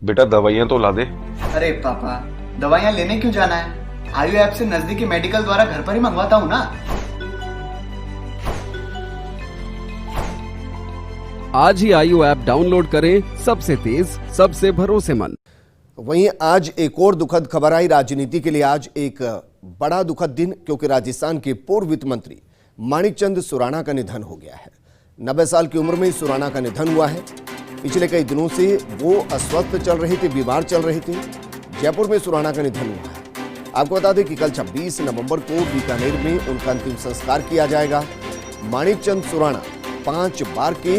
बेटा दवाइयाँ तो ला दे। अरे पापा, दवाइयाँ लेने क्यों जाना है? आयु ऐप से नजदीकी मेडिकल द्वारा घर पर ही मंगवाता हूँ ना। आज ही आयु ऐप डाउनलोड करें, सबसे तेज, सबसे भरोसेमंद। वहीं आज एक और दुखद खबर आई राजनीति के लिए। आज एक बड़ा दुखद दिन, क्योंकि राजस्थान के पूर्व वित्त मंत्री माणिकचंद सुराणा का निधन हो गया है। 90 साल की उम्र में सुराणा का निधन हुआ है। पिछले कई दिनों से वो अस्वस्थ चल रहे थे, बीमार चल रहे थे। जयपुर में सुराणा का निधन हुआ है। आपको बता दें कि कल 26 नवंबर को बीकानेर में उनका अंतिम संस्कार किया जाएगा। माणिकचंद सुराणा 5 बार के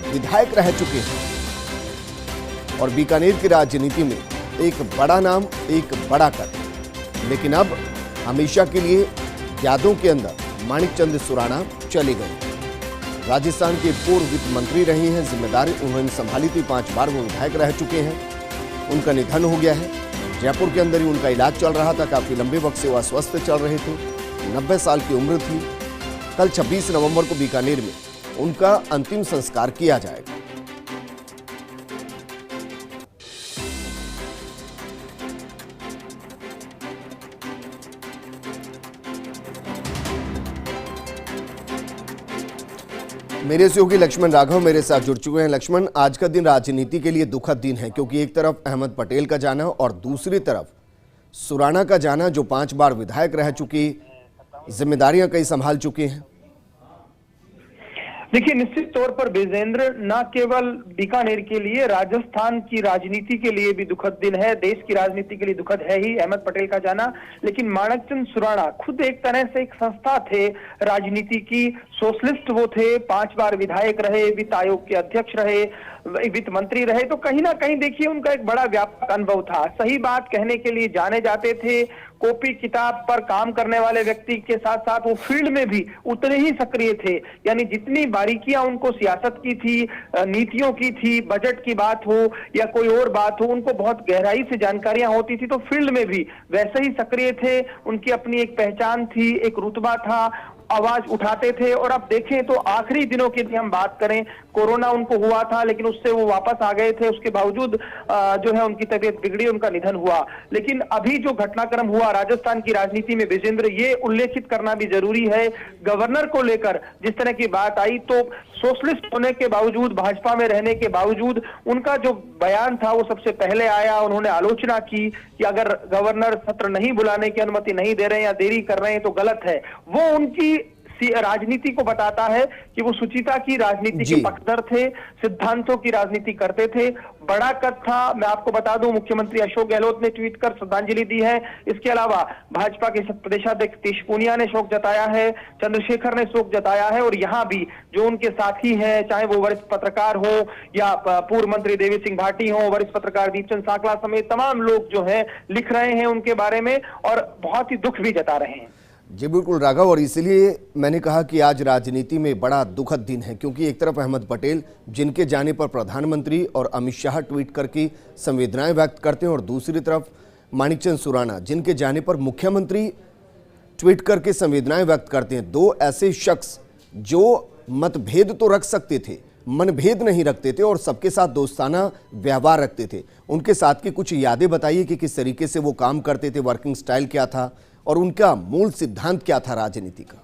विधायक रह चुके हैं और बीकानेर की राजनीति में एक बड़ा नाम, एक बड़ा कद। लेकिन अब हमेशा के लिए यादों के अंदर माणिकचंद सुराणा चले गए। राजस्थान के पूर्व वित्त मंत्री रहे हैं, जिम्मेदारी उन्होंने संभाली थी। 5 बार वो विधायक रह चुके हैं। उनका निधन हो गया है। जयपुर के अंदर ही उनका इलाज चल रहा था। काफी लंबे वक्त से वो अस्वस्थ चल रहे थे। 90 साल की उम्र थी। कल 26 नवंबर को बीकानेर में उनका अंतिम संस्कार किया जाएगा। मेरे सहयोगी लक्ष्मण राघव मेरे साथ जुड़ चुके हैं। लक्ष्मण, आज का दिन राजनीति के लिए दुखद दिन है, क्योंकि एक तरफ अहमद पटेल का जाना और दूसरी तरफ सुराणा का जाना, जो 5 बार विधायक रह चुकी, जिम्मेदारियां कई संभाल चुके हैं। देखिए, निश्चित तौर पर विजेंद्र, न केवल बीकानेर के लिए, राजस्थान की राजनीति के लिए भी दुखद दिन है। देश की राजनीति के लिए दुखद है ही अहमद पटेल का जाना, लेकिन माणिकचंद सुराणा खुद एक तरह से एक संस्था थे राजनीति की। सोशलिस्ट वो थे, 5 बार विधायक रहे, वित्त आयोग के अध्यक्ष रहे, वित्त मंत्री रहे। तो कहीं ना कहीं देखिए उनका एक बड़ा व्यापक अनुभव था। सही बात कहने के लिए जाने जाते थे। कॉपी किताब पर काम करने वाले व्यक्ति के साथ साथ वो फील्ड में भी उतने ही सक्रिय थे। यानी जितनी बारीकियां उनको सियासत की थी, नीतियों की थी, बजट की बात हो या कोई और बात हो, उनको बहुत गहराई से जानकारियां होती थी। तो फील्ड में भी वैसे ही सक्रिय थे। उनकी अपनी एक पहचान थी, एक रुतबा था, आवाज उठाते थे। और अब देखें तो आखिरी दिनों की हम बात करें, कोरोना उनको हुआ था, लेकिन उससे वो वापस आ गए थे। उसके बावजूद जो है उनकी तबीयत बिगड़ी, उनका निधन हुआ। लेकिन अभी जो घटनाक्रम हुआ राजस्थान की राजनीति में, विजेंद्र, ये उल्लेखित करना भी जरूरी है। गवर्नर को लेकर जिस तरह की बात आई, तो सोशलिस्ट होने के बावजूद, भाजपा में रहने के बावजूद, उनका जो बयान था वो सबसे पहले आया। उन्होंने आलोचना की कि अगर गवर्नर सत्र नहीं बुलाने की अनुमति नहीं दे रहे हैं या देरी कर रहे हैं तो गलत है। वो उनकी राजनीति को बताता है कि वो सुचिता की राजनीति के पक्षधर थे, सिद्धांतों की राजनीति करते थे। बड़ा कद था। मैं आपको बता दूं, मुख्यमंत्री अशोक गहलोत ने ट्वीट कर श्रद्धांजलि दी है। इसके अलावा भाजपा के प्रदेशाध्यक्ष तीश पूनिया ने शोक जताया है, चंद्रशेखर ने शोक जताया है। और यहाँ भी जो उनके साथी हैं, चाहे वो वरिष्ठ पत्रकार हो या पूर्व मंत्री देवी सिंह भाटी हो, वरिष्ठ पत्रकार दीपचंद सांकला समेत तमाम लोग जो है लिख रहे हैं उनके बारे में और बहुत ही दुख भी जता रहे हैं। जी बिल्कुल राघव, और इसीलिए मैंने कहा कि आज राजनीति में बड़ा दुखद दिन है, क्योंकि एक तरफ अहमद पटेल, जिनके जाने पर प्रधानमंत्री और अमित शाह ट्वीट करके संवेदनाएं व्यक्त करते हैं, और दूसरी तरफ माणिकचंद सुराणा, जिनके जाने पर मुख्यमंत्री ट्वीट करके संवेदनाएं व्यक्त करते हैं। 2 ऐसे शख्स जो मतभेद तो रख सकते थे, मनभेद नहीं रखते थे और सबके साथ दोस्ताना व्यवहार रखते थे। उनके साथ की कुछ यादें बताइए कि किस तरीके से वो काम करते थे, वर्किंग स्टाइल क्या था और उनका मूल सिद्धांत क्या था राजनीति का।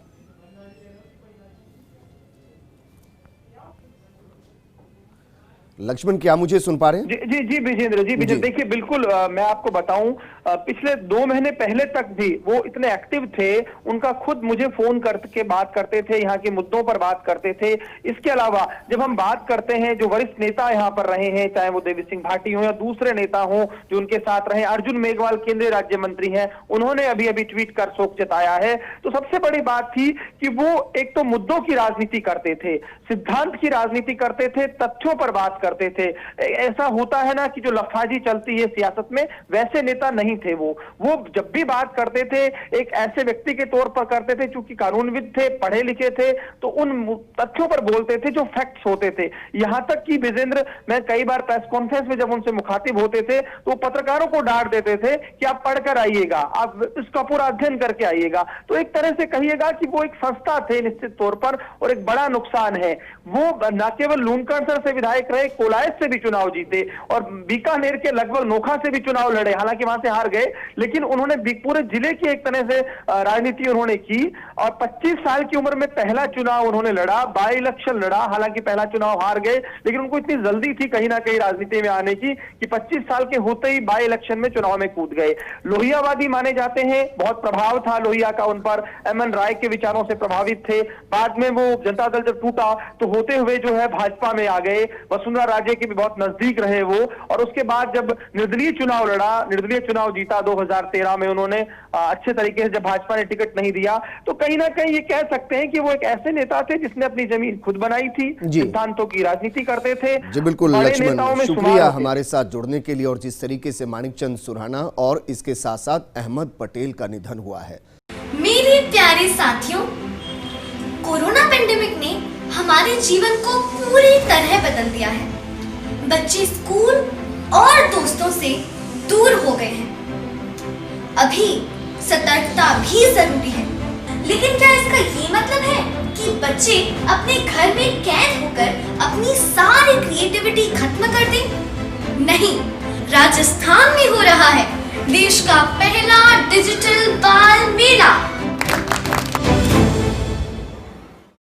लक्ष्मण, क्या मुझे सुन पा रहे हैं? जी जी विजेंद्र, देखिए बिल्कुल, मैं आपको बताऊं, पिछले 2 महीने पहले तक भी वो इतने एक्टिव थे। उनका खुद मुझे फोन करके बात करते थे, यहाँ के मुद्दों पर बात करते थे। इसके अलावा जब हम बात करते हैं, जो वरिष्ठ नेता यहाँ पर रहे हैं, चाहे वो देवी सिंह भाटी हो या दूसरे नेता हो जो उनके साथ रहे, अर्जुन मेघवाल केंद्रीय राज्य मंत्री हैं, उन्होंने अभी अभी ट्वीट कर शोक जताया है। तो सबसे बड़ी बात थी कि वो एक तो मुद्दों की राजनीति करते थे, सिद्धांत की राजनीति करते थे, तथ्यों पर बात करते थे। ऐसा होता है ना कि जो लफाजी चलती है सियासत में, वैसे नेता नहीं नहीं थे। वो जब भी बात करते थे एक ऐसे व्यक्ति के तौर पर करते थे, चूंकि कानूनविद थे, पढ़े लिखे थे, तो उन तथ्यों पर बोलते थे जो फैक्ट्स होते थे। यहां तक कि विजेंद्र, मैं कई बार प्रेस कॉन्फ्रेंस में जब उनसे मुखातिब होते थे तो पत्रकारों को डांट देते थे कि आप पढ़कर आइएगा, आप इसका पूरा अध्ययन करके आइएगा। तो एक तरह से कहिएगा कि वो एक संस्था थे निश्चित तौर पर, और एक बड़ा नुकसान है वो न केवल लूणकरसर से विधायक रहे, कोलायत से भी चुनाव जीते और बीकानेर के लगभग नोखा से भी चुनाव लड़े, हालांकि वहां से हार गए, लेकिन उन्होंने पूरे जिले की एक तरह से राजनीति उन्होंने की। और 25 साल की उम्र में पहला चुनाव उन्होंने लड़ा, बाई इलेक्शन लड़ा, हालांकि पहला चुनाव हार गए, लेकिन उनको इतनी जल्दी थी कहीं ना कहीं राजनीति में आने की कि 25 साल के होते ही बाई इलेक्शन में चुनाव में कूद गए। लोहियावादी माने जाते हैं, बहुत प्रभाव था लोहिया का उन पर, एमएन राय के विचारों से प्रभावित थे। बाद में वो जनता दल जब टूटा तो होते हुए जो है भाजपा में आ गए, वसुंधरा राजे के भी बहुत नजदीक रहे वो, और उसके बाद जब निर्दलीय चुनाव लड़ा, निर्दलीय चुनाव जीता 2013 में उन्होंने अच्छे तरीके से, जब भाजपा ने टिकट नहीं दिया, तो कहीं ना कहीं ये कह सकते हैं कि वो एक ऐसे नेता थे जिसने अपनी जमीन खुद बनाई थी, सिद्धांतों की राजनीति करते थे। जी बिल्कुल लक्ष्मण, शुक्रिया हमारे साथ जुड़ने के लिए। और जिस तरीके से माणिकचंद सुराणा और इसके साथ साथ अहमद पटेल का निधन हुआ है। मेरे प्यारे साथियों, कोरोना पेंडेमिक ने हमारे जीवन को पूरी तरह बदल दिया है। बच्चे स्कूल और दोस्तों से दूर हो गए हैं। अभी सतर्कता भी जरूरी है, लेकिन क्या इसका ये मतलब है कि बच्चे अपने घर में कैद होकर अपनी सारी क्रिएटिविटी खत्म कर दें? नहीं, राजस्थान में हो रहा है देश का पहला डिजिटल बाल मेला।